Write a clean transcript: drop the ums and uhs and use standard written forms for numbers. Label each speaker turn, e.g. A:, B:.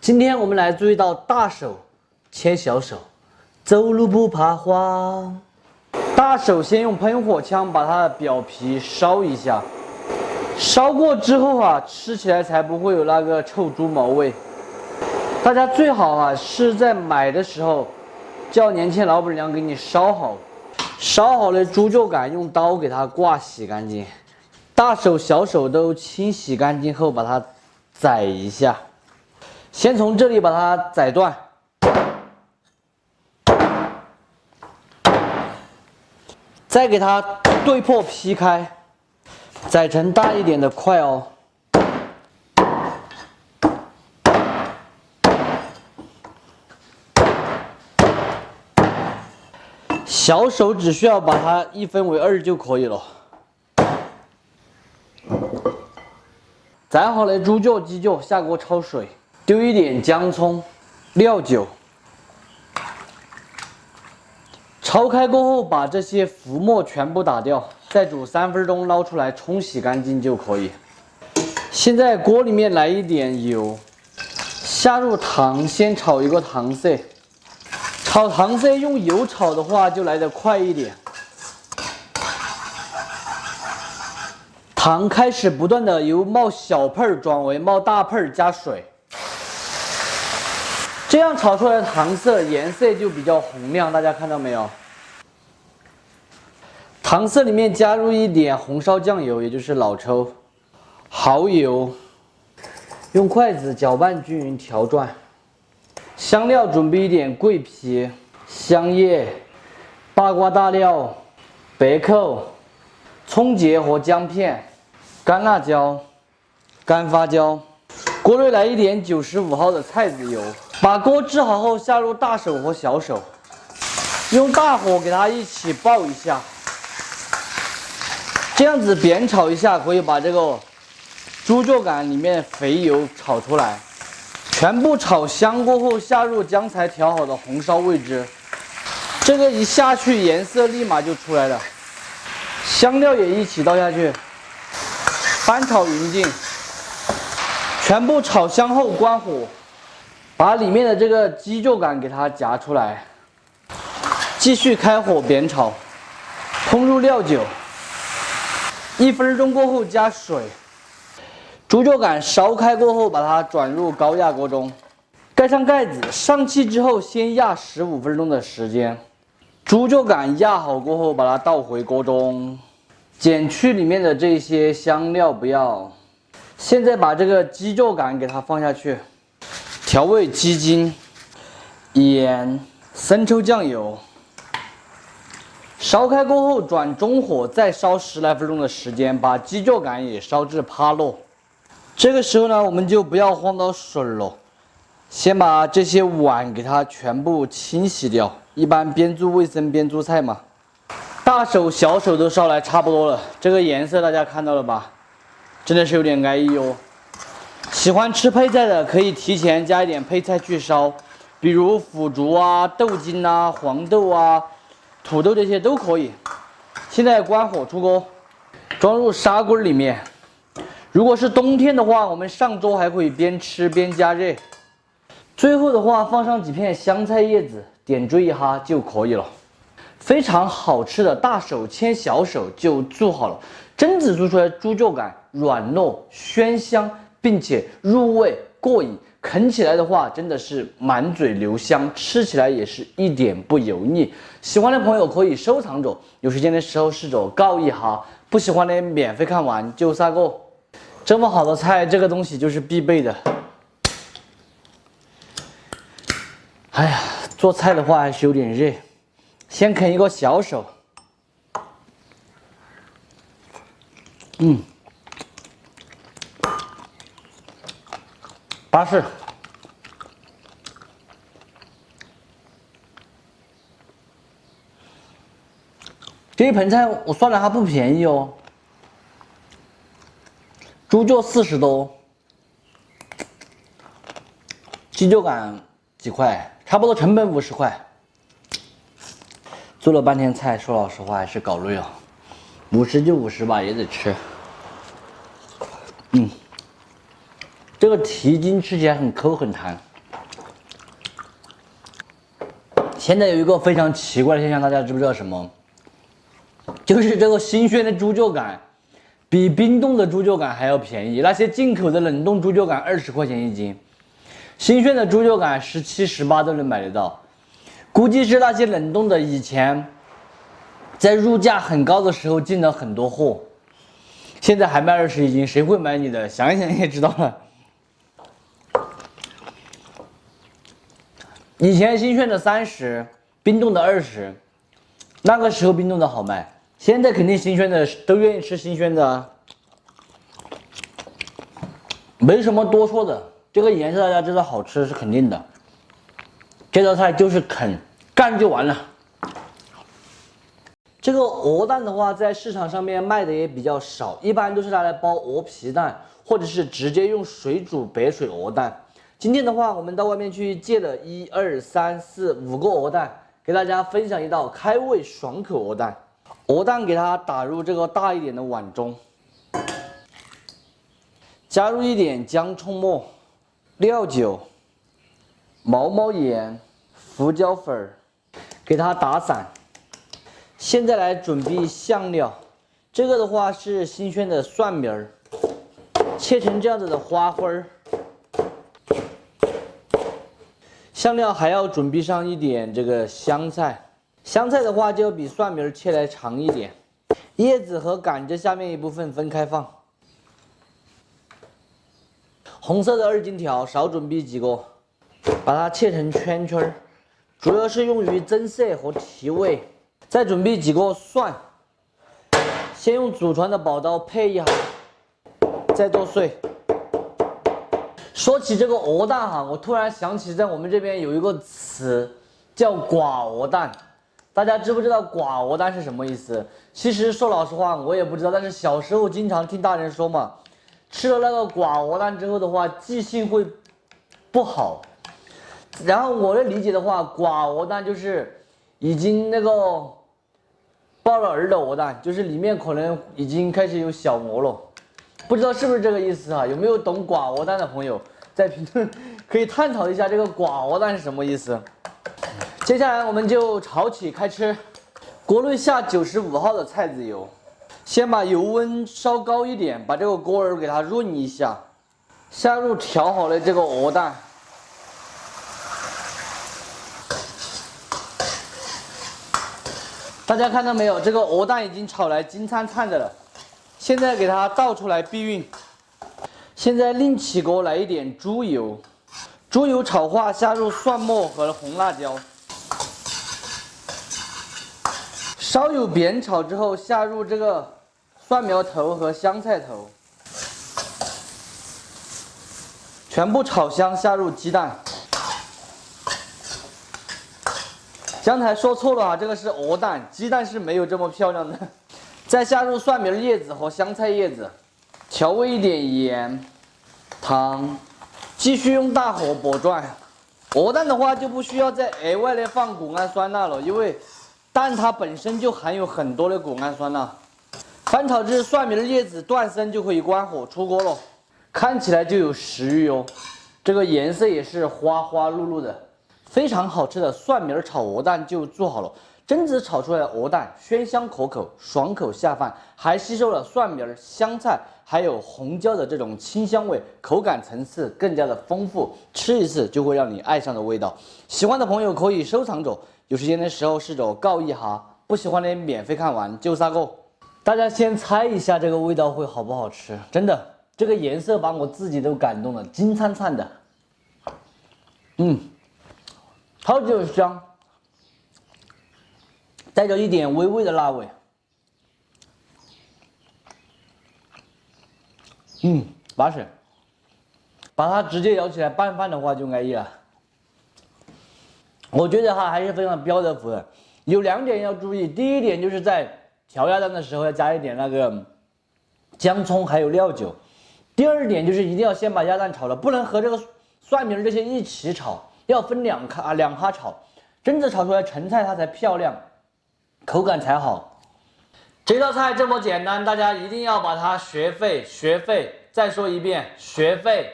A: 今天我们来做一道大手牵小手，走路不怕慌。大手先用喷火枪把它的表皮烧一下，烧过之后吃起来才不会有那个臭猪毛味。大家最好是在买的时候叫年轻老板娘给你烧好的猪臼杆用刀给它挂洗干净，大手小手都清洗干净后把它宰一下。先从这里把它宰断，再给它对破劈开，宰成大一点的块哦。小手只需要把它一分为二就可以了。宰好的猪臼、鸡臼下锅焯水，丢一点姜葱、料酒，焯开过后把这些浮沫全部打掉，再煮3分钟，捞出来冲洗干净就可以。现在锅里面来一点油，下入糖，先炒一个糖色。炒糖色用油炒的话就来得快一点。糖开始不断的由冒小泡转为冒大泡，加水，这样炒出来的糖色颜色就比较红亮，大家看到没有？糖色里面加入一点红烧酱油，也就是老抽、蚝油，用筷子搅拌均匀调转。香料准备一点桂皮、香叶、八卦大料、白蔻、葱节和姜片、干辣椒、干花椒。锅内来一点95号的菜籽油，把锅置好后下入大手和小手，用大火给它一起爆一下，这样子煸炒一下，可以把这个猪臼杆里面肥油炒出来。全部炒香过后，下入刚才调好的红烧味汁，这个一下去颜色立马就出来了。香料也一起倒下去，翻炒匀净。全部炒香后关火，把里面的这个鸡臼杆给它夹出来，继续开火煸炒，烹入料酒。1分钟过后加水。猪臼杆烧开过后，把它转入高压锅中，盖上盖子，上气之后先压15分钟的时间。猪臼杆压好过后，把它倒回锅中，减去里面的这些香料不要。现在把这个鸡臼杆给它放下去，调味鸡精、盐、生抽、酱油。烧开过后转中火，再烧10来分钟的时间，把鸡臼杆也烧至趴落。这个时候呢，我们就不要放到水了，先把这些碗给它全部清洗掉。一般边做卫生边做菜嘛。大手小手都烧来差不多了，这个颜色大家看到了吧？真的是有点安逸哦。喜欢吃配菜的可以提前加一点配菜去烧，比如腐竹啊、豆筋啊、黄豆啊、土豆这些都可以。现在关火出锅，装入砂锅里面。如果是冬天的话，我们上桌还可以边吃边加热。最后的话，放上几片香菜叶子，点缀一下就可以了。非常好吃的大手牵小手就做好了。榛子做出来的猪臼杆软糯鲜香，并且入味过瘾，啃起来的话真的是满嘴留香，吃起来也是一点不油腻。喜欢的朋友可以收藏着，有时间的时候试着告一下，不喜欢的免费看完就下个。这么好的菜，这个东西就是必备的。哎呀，做菜的话还是有点热，先啃一个小手。巴适。这一盆菜我算了还不便宜哦。猪臼40多，鸡臼杆几块，差不多成本50块。做了半天菜，说老实话还是搞累了，50就50吧，也得吃。这个蹄筋吃起来很抠很弹，现在有一个非常奇怪的现象，大家知不知道什么？就是这个新鲜的猪脚杆比冰冻的猪脚杆还要便宜。那些进口的冷冻猪脚杆20块钱一斤，新鲜的猪脚杆17、18都能买得到。估计是那些冷冻的以前在入价很高的时候进了很多货，现在还卖20一斤，谁会买你的？想一想也知道了。以前新鲜的30，冰冻的20，那个时候冰冻的好卖。现在肯定新鲜的都愿意吃新鲜的啊，没什么多说的。这个颜色大家知道好吃是肯定的，这道菜就是啃干就完了。这个鹅蛋的话，在市场上面卖的也比较少，一般都是拿来包鹅皮蛋，或者是直接用水煮白水鹅蛋。今天的话，我们到外面去借了1、2、3、4、5个鹅蛋，给大家分享一道开胃爽口鹅蛋。鹅蛋给它打入这个大一点的碗中，加入一点姜葱末、料酒、毛毛盐、胡椒粉，给它打散。现在来准备香料，这个的话是新鲜的蒜苗儿，切成这样子的花花儿。香料还要准备上一点这个香菜。香菜的话就要比蒜苗切来长一点，叶子和杆这下面一部分分开放。红色的2荆条少准备几个，把它切成圈圈，主要是用于增色和提味。再准备几个蒜，先用祖传的宝刀配一下，再剁碎。说起这个鹅蛋哈，我突然想起在我们这边有一个词叫寡鹅蛋。大家知不知道寡鹅蛋是什么意思？其实说老实话，我也不知道。但是小时候经常听大人说嘛，吃了那个寡鹅蛋之后的话，记性会不好。然后我的理解的话，寡鹅蛋就是已经那个抱了儿的鹅蛋，就是里面可能已经开始有小鹅了。不知道是不是这个意思啊？有没有懂寡鹅蛋的朋友在评论可以探讨一下这个寡鹅蛋是什么意思？接下来我们就炒起开吃。锅内下95号的菜籽油，先把油温烧高一点，把这个锅儿给它润一下，下入调好的这个鹅蛋，大家看到没有？这个鹅蛋已经炒来金灿灿的了，现在给它倒出来避孕。现在另起锅来一点猪油，猪油炒化，下入蒜末和红辣椒。稍有煸炒之后，下入这个蒜苗头和香菜头，全部炒香，下入鸡蛋。刚才说错了啊，这个是鹅蛋，鸡蛋是没有这么漂亮的。再下入蒜苗叶子和香菜叶子，调味一点盐、糖，继续用大火拨转。鹅蛋的话就不需要再额外的放谷氨酸钠了，因为蛋它本身就含有很多的谷氨酸钠。翻炒至蒜苗叶子断生就可以关火出锅了，看起来就有食欲哦。这个颜色也是花花绿绿的，非常好吃的蒜苗炒鹅蛋就做好了。榛子炒出来的鹅蛋鲜香可口，爽口下饭，还吸收了蒜苗、香菜还有红椒的这种清香味，口感层次更加的丰富，吃一次就会让你爱上的味道。喜欢的朋友可以收藏着，有时间的时候试着告一下，不喜欢的免费看完就撒够。大家先猜一下这个味道会好不好吃？真的，这个颜色把我自己都感动了，金灿灿的。超级有香，带着一点微微的辣味。拔水，把它直接舀起来拌饭的话就安逸了。我觉得它还是非常标的符的。有2点要注意，第一点就是在调鸭蛋的时候要加一点那个姜葱还有料酒。第二点就是一定要先把鸭蛋炒了，不能和这个蒜苗这些一起炒，要分两哈炒。榛子炒出来成菜它才漂亮，口感才好。这道菜这么简单，大家一定要把它学会。再说一遍，学会。